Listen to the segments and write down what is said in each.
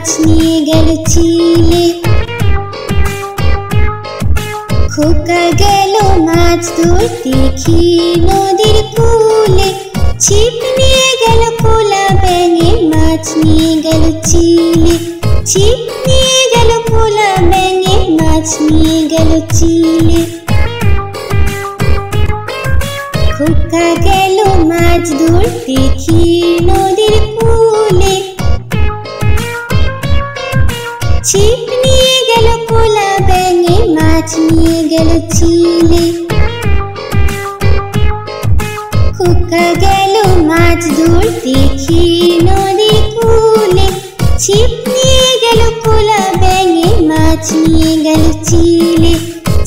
মাছ নিয়ে গেল চিলে। খোকা গেল মাছ ধরতে ক্ষীর নদীর কূলে। ছিপ নিয়ে গেল কোলা ব্যাঙে, মাছ নিয়ে গেল চিলে। ছিপ নিয়ে গেল কোলা ব্যাঙে, মাছ নিয়ে গেল চিলে। খোকা গেল মাছ ধরতে ক্ষীর নদীর কূলে। ছিপ নিয়ে গেল কোলা ব্যাঙে, মাছ নিয়ে গেল চিলে। খোকা গেল মাছ ধরতে ক্ষীর নদীর কূলে। ছিপ নিয়ে গেল কোলা ব্যাঙে, মাছ নিয়ে গেল চিলে।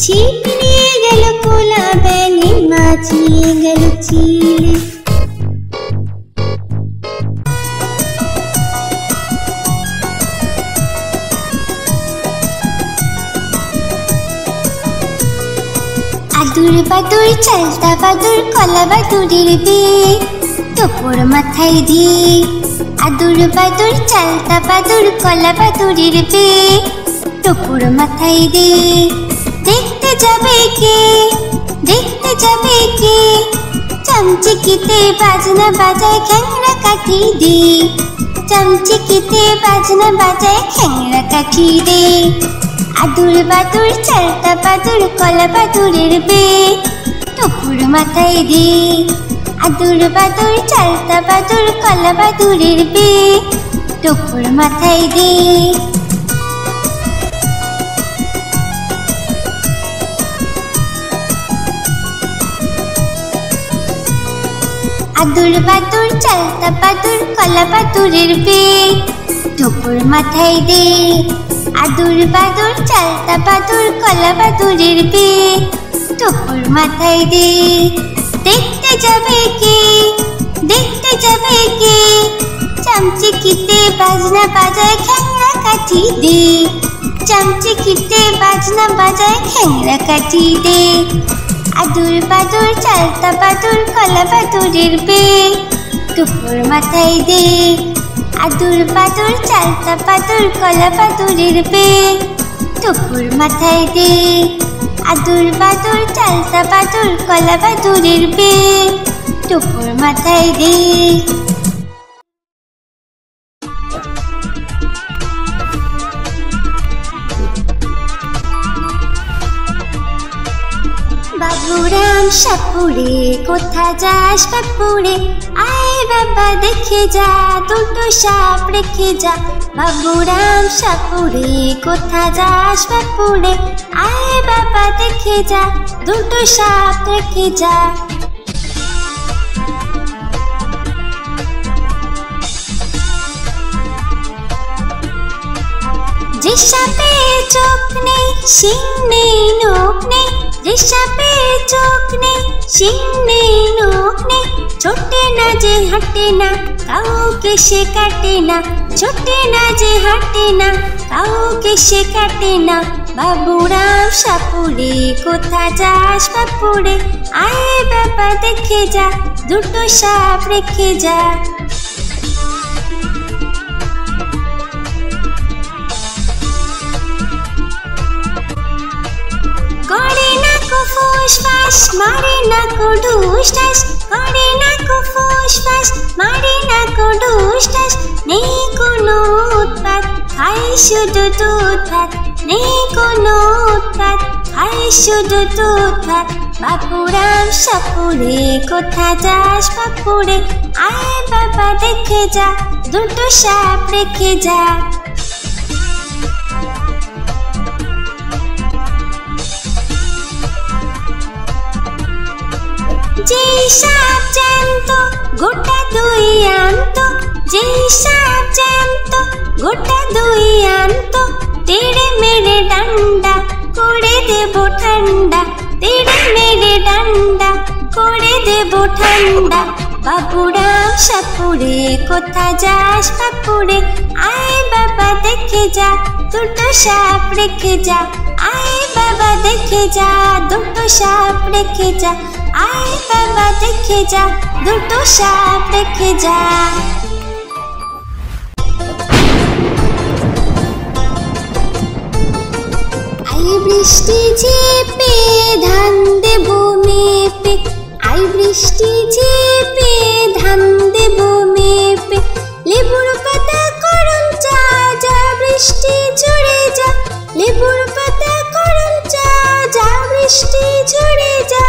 ছিপ নিয়ে গেল কোলা ব্যাঙে, মাছ নিয়ে গেল চিলে। আদুর বাদুর চালতা বাদুর কলা বাদুরের বিয়ে টোপর মাথায় দিয়ে। আদুর বাদুর চালতা বাদুর কলা বাদুরের বিয়ে টোপর মাথায় দিয়ে। দেখতে যাবে কে, দেখতে যাবে কে, চামচিকিতে বাজনা বাজায় খ্যাংরা কাঠি দে। চামচিকিতে বাজনা বাজায় খ্যাংরা কাঠি দে। আদুর বাদুর চালতা বাদুর কলা বাদুরের বিয়ে টোপর মাথায় দে। আদুর বাদুর চালতা বাদুর কলা বাদুরের বিয়ে টোপর মাথায় দে। আদুর বাদুর চালতা বাদুর কলা বাদুরের বিয়ে টোপর মাথায় দে। আদুর বাদুর চালতা বাদুর কলা বাদুরের বিয়ে টোপর মাথায় দে। দেখতে যাবে কে, দেখতে যাবে কে, চামচিকিতে বাজনা বাজায় খ্যাংরা কাঠি দে। চামচিকিতে বাজনা বাজায় খ্যাংরা কাঠি দে। আদুর বাদুর চালতা বাদুর কলা বাদুরের বিয়ে টোপর মাথায় দে। আদুর বাদুর চালতা বাদুর কলা বাদুরের বিয়ে টোপর মাথায় দে। আদুর বাদুর চালতা বাদুর কলা বাদুরের বিয়ে টোপর মাথায় দে। বাবুরাম সাপুরে কোথা যাস বাপুরে, আয় বাবা দেখে যা দুটো সাপ রেখে যা। বাবুরাম সাপুরে কোথা যাস বাপুরে, আয় বাবা দেখে যা দুটো সাপ রেখে যা। যে সাপের চোখ নেই শিং নেই নখ নেই, যে সাপের চোখ নেই শিং নেই নখ নেই, ছোটে না যে হাঁটে না কাউকে সে কাটে না। ছোটে না যে হাঁটে না কাউকে সে কাটে না। বাবুরাম সাপুরে কোথা যাস বাপুরে, আয় বাবা দেখে যা দুটো সাপ রেখে যা। করে না কো ফুস ফাস মারে না কো ঢুস ঢাস, করে না কো ফুস ফাস মারে না কো ঢুস ঢাস। নেই কোনো উৎপাত খাই শুধু দুধ ভাত, নেই কোনো উৎপাত খাই শুধু দুধ ভাত। বাপুরাম সাপুরে কোথা যাস বাপুরে, আয় বাবা দেখে যা দুটো সাপ রেখে যা। যেই সাপ জ্যান্ত গোটা দুই আনতো, যেই সাপ জ্যান্ত গোটা দুই আনতো, তেড়ে মেরে ডান্ডা করে দেব ঠান্ডা। তেড়ে মেরে ডান্ডা করে দেব ঠান্ডা। বাবুরাম সাপুরে কোথা যাস বাপুরে, আয় বাবা দেখে যা দুটো সাপ রেখে যা। আয় বাবা দেখে যা দুটো সাপ রেখে যা। আয় বাবা দেখে যা দুটো সাপ রেখে যা। বৃষ্টি ঝেপে ধান দেব মেপে, আই বৃষ্টি ঝেপে ধান দেব মেপে, লেবুর পাতা করম চা যা বৃষ্টি ঝরে যা, লেবুর পাতা করম চা যা বৃষ্টি ঝরে যা।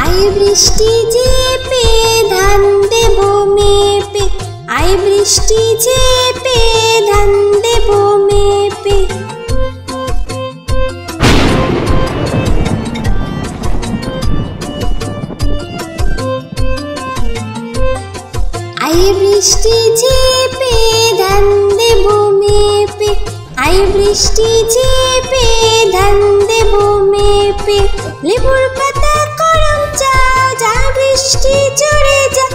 আই বৃষ্টি ঝেপে ধান দেব মেপে, আই বৃষ্টি ঝেপে ধান দেব মেপে। আই বৃষ্টি ঝেপে ধান দেব মেপে, আই বৃষ্টি ঝেপে ধান দেব মেপে, লেবুর পাতা করম চা যা বৃষ্টি ঝরে যা,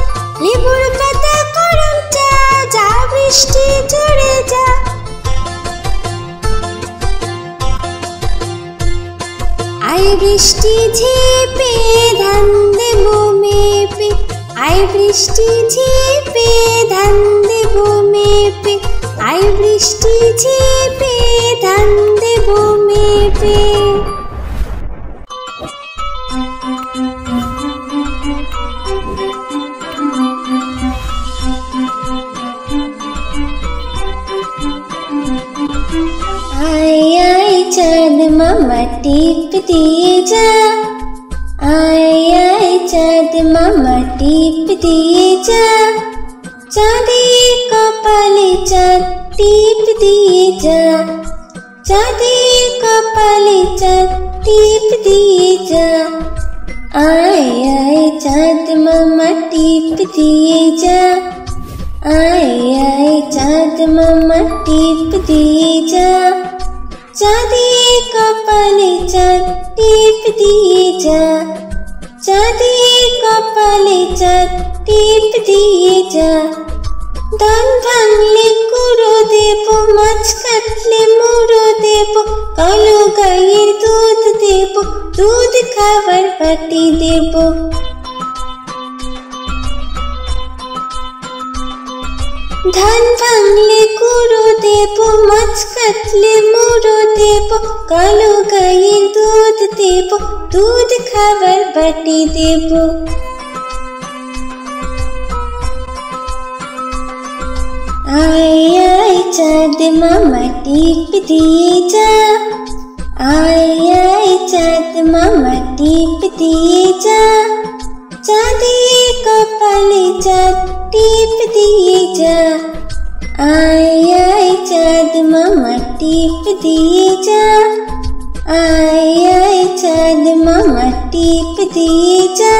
লেবুর পাতা করম চা যা বৃষ্টি ঝরে যা। আই বৃষ্টি ঝেপে ধান দেব মেপে, আই বৃষ্টি ঝেপে ধান দেব মেপে, আই বৃষ্টি ঝেপে ধান দেব মেপে। আয় আয় চাঁদ মামা টিপ দিয়ে যা, আয় আয় চাঁদ মামা টিপ দিয়ে যা, চাঁদের কপালে চাঁদ টিপ দিয়ে যা, চাঁদের কপালে চাঁদ টিপ দিয়ে যা। আয় আয় চাঁদ মামা টিপ দিয়ে যা, আয় আয় চাঁদ মামা টিপ দিয়ে যা, চাঁদের কপালে চাঁদ টিপ দিয়ে যা, চাঁদের কপালে চাঁদ টিপ দিয়ে যা। ধান ভাঙলে কুড়ো দেব, মাছ কাটলে মুড়ো দেব, কালো গাইয়ের দুধ দেব, দুধ খাবার বাটি দেব। ধান ভাঙলে কুড়ো দেব, মাছ কাটলে মুড়ো দেব, কালো গাইয়ের দুধ দেব, দুধ খাবার বাটি দেব। আয় আয় চাঁদ মামা টিপ দিয়ে যা, আয় আয় চাঁদ মামা টিপ দিয়ে যা, চাঁদের কপালে চাঁদ টিপ দিয়ে যা। আয় আয় চাঁদ মামা টিপ দিয়ে যা, আয় আয় চাঁদ মামা টিপ দিয়ে যা,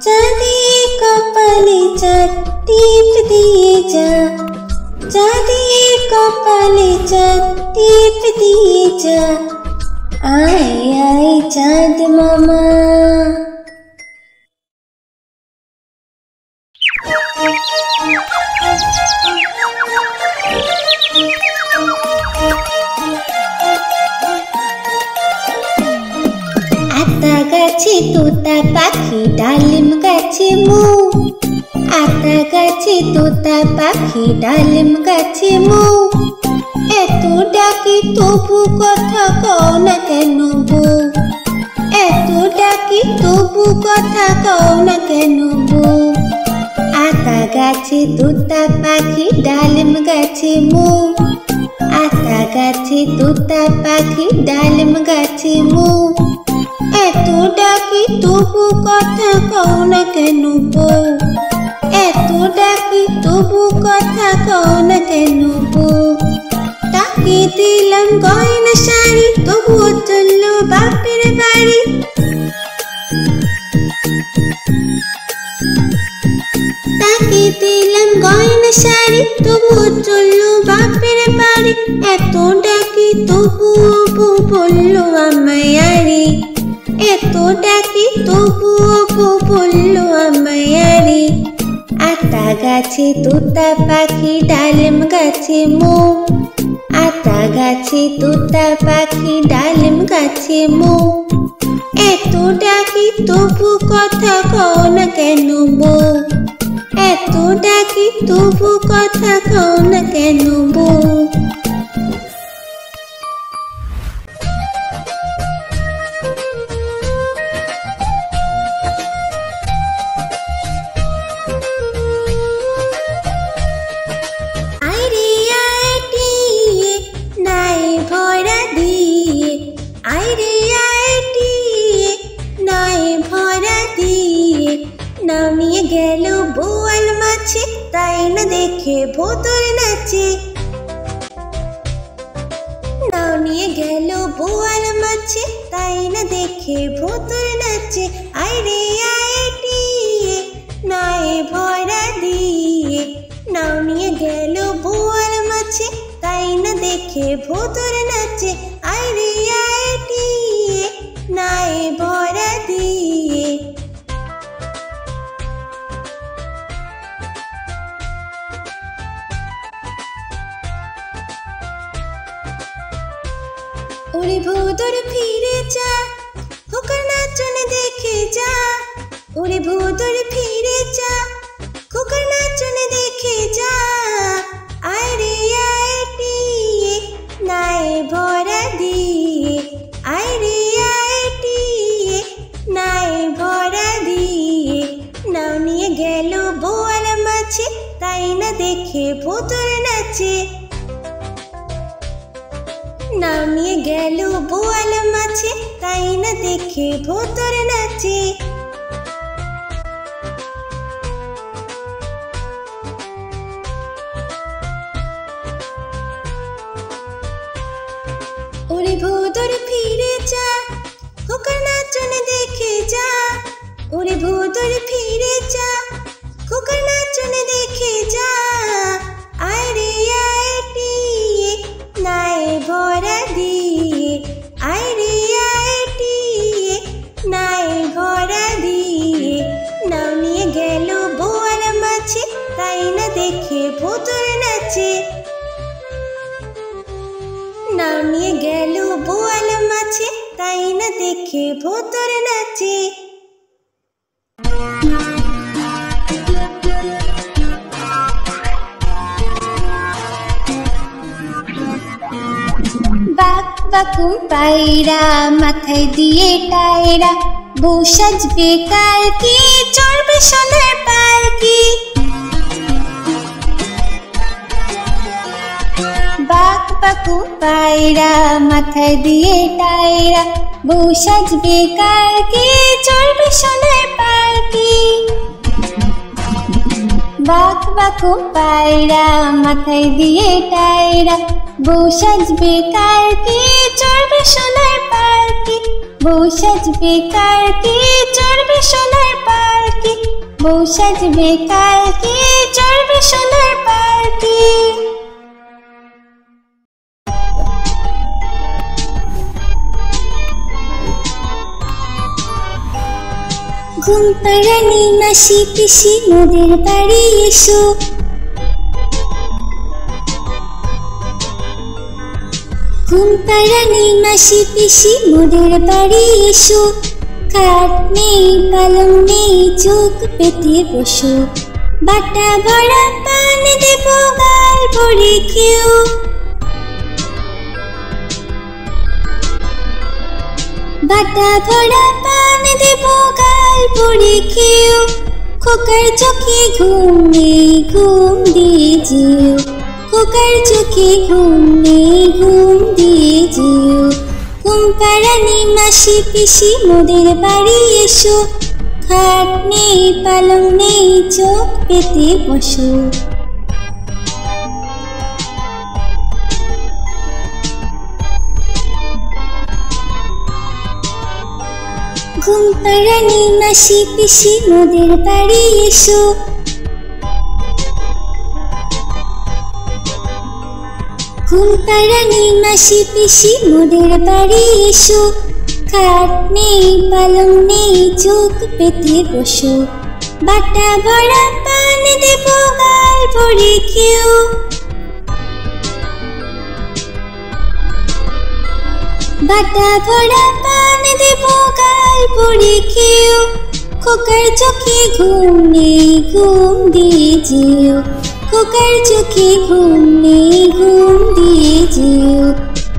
চাঁদের কপালে চাঁদ টিপ দিয়ে যা, চাঁদের কপালে চাঁদ টিপ দিয়ে যা। আয় আয় চাঁদ মামা। আতা গাছে তোতা পাখি ডালিম গাছে মৌ, আতা গাছে তোতা পাখি ডালিম গাছে মৌ, এত ডাকি তবু কথা কও না কেন বউ, এত ডাকি তবু কথা কও না কেন বউ। আতা গাছে তোতা পাখি ডালিম গাছে মৌ, আতা গাছে তোতা পাখি ডালিম গাছে মৌ, এত ডাকি তবু কথা কও না কেন বউ, এত ডাকি তবু কথা কও না কেন বউ। তাকে দিলাম গয়না শাড়ি তবুও চললো বাপের বাড়ি, তাকে দিলাম গয়না শাড়ি তবুও চললো বাপের বাড়ি, এত ডাকি তবুও বউ বললো আমায় আরে, এত ডাকি তবুও বউ বললো আমায় আরে। আতা গাছে তোতা পাখি ডালিম গাছে মৌ, আতা গাছে তোতা পাখি ডালিম গাছে মৌ, এত ডাকি তবু কথা কও না কেন বউ, এত ডাকি তবু কথা কও না কেন নাও নিয়ে গেল বোয়াল মাছে, তাই না দেখে ভোতর নাচে। নাও নিয়ে গেল বোয়াল মাছে, তাই না দেখে ভোতর নাচে। আয় রে আয় টিয়ে নায়ে ভরা দিয়ে, নাও নিয়ে গেল বোয়াল মাছে, তাই না দেখে ভোতর নাচে। আয় রে আয় টিয়ে নায়ে ভরা দিয়ে। ওরে ভোতর ফিরে যা, খোকার নাচন দেখে যা। ওরে ভোতর ফিরে যা, খোকার নাচন দেখে যা। আয় রে আয় টিয়ে নায়ে ভরা দিয়ে, আয় রে আয় টিয়ে নায়ে ভরা দিয়ে। নাও নিয়ে গেল বোয়াল মাছে, তাই না দেখে ভোতর নাচে। নাও নিয়ে গেল বোয়াল মাছে, তাই না দেখে ভোতর নাচে। ওরে ভোতর ফিরে যা, খোকার নাচন দেখে যা। ওরে ভোতর ফিরে যা, খোকার নাচন দেখে যা। আয় রে আয় টিয়ে নায়ে ভরা দিয়ে, আয় রে আয় টিয়ে নায়ে ভরা দিয়ে। নাও নিয়ে গেল বোয়াল মাছে, তাই না দেখে ভোতর নাচে। নাও নিয়ে গেল বোয়াল মাছে, তাই না দেখে ভোতর নাচে। বাক বাকুম পায়রা, মাথায় দিয়ে টায়রা, বউ সাজবে কালকে, চড়বে সোনার পালকি। বাক বাকুম পায়রা, মাথায় দিয়ে টায়রা, বউ সাজবে কালকে, চড়বে সোনার পালকি। বাক বাকুম পায়রা, মাথায় দিয়ে টায়রা, বউ সাজবে কালকে, চড়বে সোনার পালকি। বউ সাজবে কালকে, চড়বে সোনার পালকি। বউ সাজবে কালকে, চড়বে সোনার পালকি। ঘুম পাড়ানি মাসি পিসি মোদের বাড়ি এসো। ঘুম পাড়ানি মাসি পিসি মোদের বাড়ি এসো। খাট নেই পালং নেই, চোখ পেতে বসো। বাটা ভরা পান দেব, গাল ভরে খেও। বাটা ভরা পান দেব, গাল ভরে খেও। খোকার চোখে ঘুম নেই, ঘুম দিয়ে যেও। খোকার চোখে ঘুম নেই, ঘুম দিয়ে যেও। ঘুম পাড়ানি মাসি পিসি মোদের বাড়ি এসো। খাট নেই পালং নেই, চোখ পেতে বসো। ঘুম পাড়ানি মাসি পিসি মোদের বাড়ি এসো। ঘুম পাড়ানি মাসি পিসি মোদের বাড়ি এসো। খাট নেই পালং নেই, চোখ পেতে বসো। বাটা ভরা পান দেব, গাল ভরে খেও। বাটা ভরা পান দেব, গাল ভরে খেও। খোকার চোখে ঘুম নেই, ঘুম দিয়ে যেও। খোকার চোখে ঘুম নেই, ঘুম দিয়ে যেও।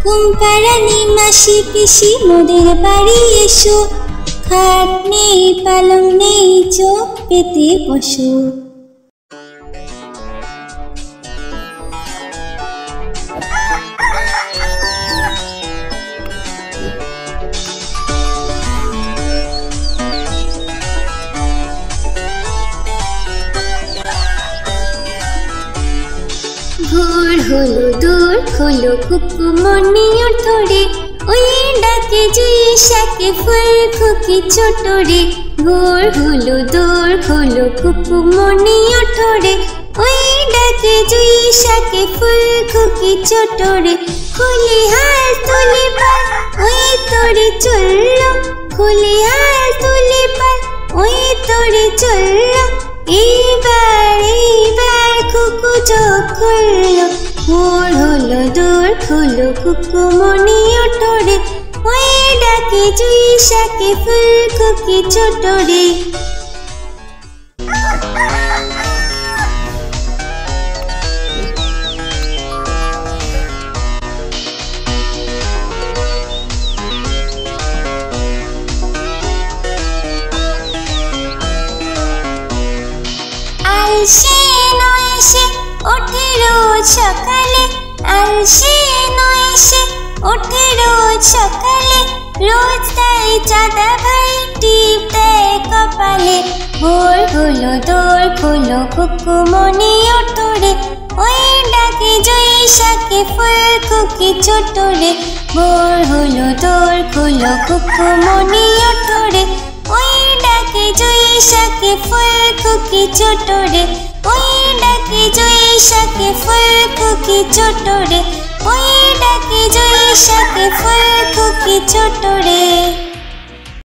ঘুম পাড়ানি মাসি পিসি মোদের বাড়ি এসো। খাট নেই পালং নেই, চোখ পেতে বসো। খোলো কুকুমনি ওঠরে, ওই ডাকে জুইশাকে ফুল খুকি ছোট রে। ভোর হলো দোর খোলো কুকুমনি ওঠরে, ওই ডাকে জুইশাকে ফুল খুকি ছোট রে। খুলি হাল তুলি পাল ওই তোরে চললো, খুলি হাল তুলি পাল ওই তোরে চললো। এইবার কুকু চোখ খুললো, ভোর হলো দোর খোলো কুকুমনি ওঠরে, ওই ডাকে জুইশাকে ফুল খুকি ছোট রে। আলসে নয় সে ওঠে রোজ সকালে, আলসে নয় সে ওঠে রোজ সকালে। রোজ তাই চাঁদা ভাই টিপ দেয় কপালে। ভোর হলো দোর খোলো কুকুমনি ওঠরে, ওই ডাকে জুইশাকে ফুল খুকি ছোট রে। ভোর হলো দোর খোলো কুকুমনি ওঠরে, ওই ডাকে জুইশাকে ফুল খুকি ছোট রে। ওই ডাকে জুইশাকে ফুল খুকি ছোট রে, ওই ডাকে জুইশাকে ফুল খুকি ছোট রে।